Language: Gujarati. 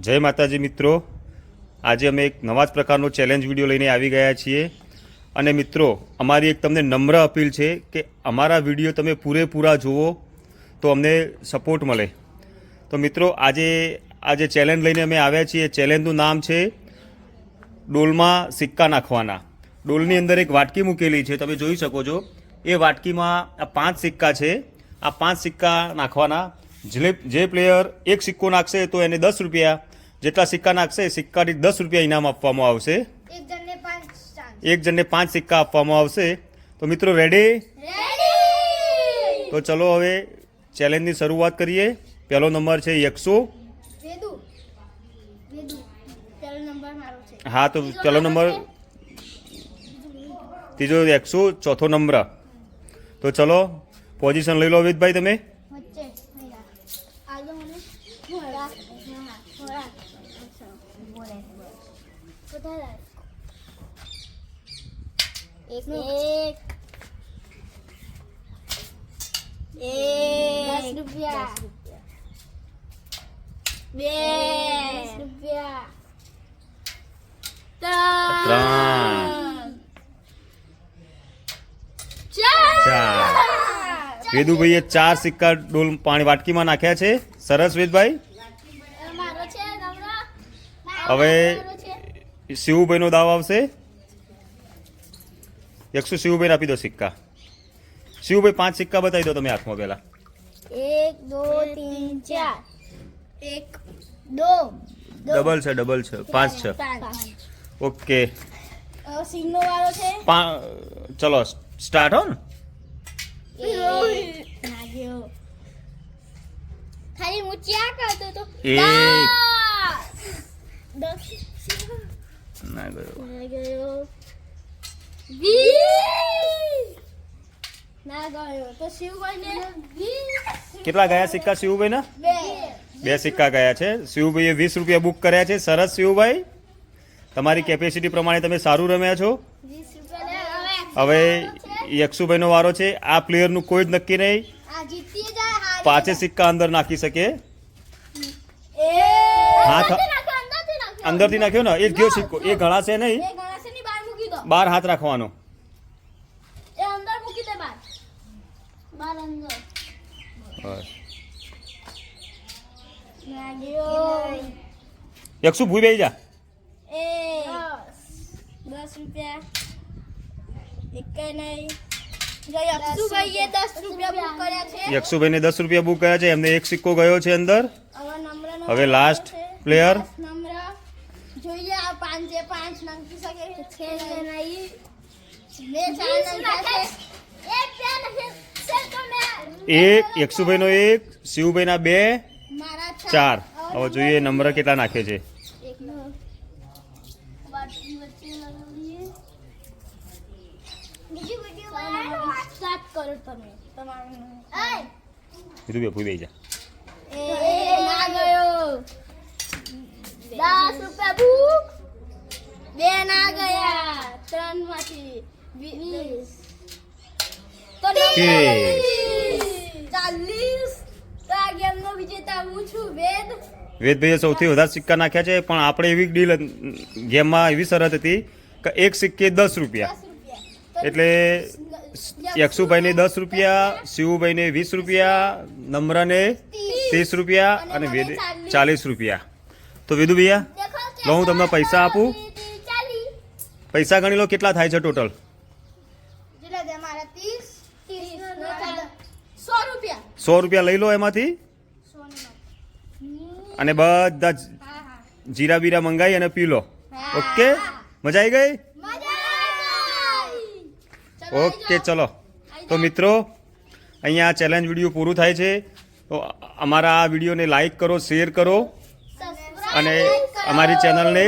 જય માતાજી મિત્રો, આજે અમે એક નવા જ પ્રકારનો ચેલેન્જ વિડીયો લઈને આવી ગયા છીએ. અને મિત્રો, અમારી એક તમને નમ્ર અપીલ છે કે અમારા વિડીયો તમે પૂરેપૂરા જુઓ તો અમને સપોર્ટ મળે. તો મિત્રો, આજે ચેલેન્જ લઈને અમે આવ્યા છીએ. ચેલેન્જનું નામ છે ડોલમાં સિક્કા નાખવાના. ડોલની અંદર એક વાટકી મૂકેલી છે, તમે જોઈ શકો છો. એ વાટકીમાં આ 5 સિક્કા છે. આ 5 સિક્કા નાખવાના. જે પ્લેયર એક સિક્કો નાખશે તો એને 10 રૂપિયા, જેટલા સિક્કા નાખશે સિક્કાથી 10 રૂપિયા ઇનામ આપવામાં આવશે. એક જણને 5 સિક્કા આપવામાં આવશે. તો મિત્રો, રેડી? તો ચલો હવે ચેલેન્જની શરૂઆત કરીએ. પહેલો નંબર છે 100. હા, તો પહેલો નંબર, ત્રીજો 100, ચોથો નંબર. તો ચલો પોઝિશન લઈ લો અમિતભાઈ તમે. एक 10 रुपया 20 रुपया 3 વેદુભાઈએ 4 સિક્કા ડોલ પાણી વાટકીમાં નાખ્યા છે. સરસ વેદભાઈ. હવે શિવુભાઈનો દાવ આવશે. 100 શિવુભાઈને આપી દો સિક્કા. શિવુભાઈ 5 સિક્કા બતાવી દો તમે હાથમાં પહેલા. 1 2 3 4 1 2 ડબલ છે 5 છે. ઓકે, સિંગનો વાળો છે. ચલો સ્ટાર્ટ હો ને. ખાલી હું ચા કરતો તો 1 10 ના ગયો. ગયો 20 ના ગયો તો શિવભાઈને 20. કેટલા ગયા સિક્કા શિવુભાઈના? 2 સિક્કા ગયા છે. શિવુભાઈએ 20 રૂપિયા બુક કર્યા છે. સરસ શિવુભાઈ, તમારી કેપેસિટી પ્રમાણે તમે સારું રમ્યા છો. 20 રૂપિયા હવે યક્ષુભાઈનો વારો છે. આ પ્લેયરનું કોઈ જ નક્કી નહીં, આ જીતી જાય. 5 સિક્કા અંદર નાખી શકે. હાથ અંદરથી નાખ્યો ને, એ ગયો સિક્કો, એ ગણાશે નહીં. બહાર હાથ રાખવાનો. એ અંદર મૂકી દે, બહાર અંદર. બસ. લાગ્યો યક્ષુ ભૂઈ બેસી જા. 10 રૂપિયા એક નહીં. યક્ષુભાઈએ 10 રૂપિયા બુક કર્યા છે. યક્ષુભાઈને 10 રૂપિયા બુક કર્યા છે. એમને એક સિક્કો ગયો છે અંદર. હવે લાસ્ટ પ્લેયર. જોઈએ આ 5 નાખી શકે છે નહીં. મે 4 નાખ્યા છે. એક યક્ષુભાઈનો 1, શિવભાઈના 2, મારા 4. હવે જોઈએ નંબર કેટલા નાખે છે. એકનો બાટલી વચ્ચે લગાવીએ. બીજી વિડિયો બનાવો. સ્ટાર્ટ કરો તમે તમારું. કીધું બે ભૂઈ બેસી જા. ના ગયો. 10 રૂપિયા બુક. 2 ના ગયા. 3 માંથી 20 તો 40. તો આ ગેમનો વિજેતા હું છું વેદભાઈએ સૌથી વધારે સિક્કા નાખ્યા છે. પણ આપણે એવી ડીલ ગેમમાં એવી શરત હતી કે એક સિક્કે 10 રૂપિયા. એટલે યક્ષુભાઈને 10 રૂપિયા, શિવુભાઈને 20 રૂપિયા, નમ્રને 30 રૂપિયા અને વેદ 40 રૂપિયા. તો વેદુ ભૈયા, લો હું તમને પૈસા આપું. પૈસા ગણી લો કેટલા થાય છે ટોટલ. 100 રૂપિયા લઈ લો એમાંથી. અને બધા જીરા બીરા મંગાવી અને પી લો. ઓકે, મજા આવી ગઈ? ઓકે, ચલો. તો મિત્રો, અહીંયા ચેલેન્જ વિડીયો પૂરું થાય છે. તો અમારા આ વિડીયોને લાઈક કરો, શેર કરો અને અમારી ચેનલને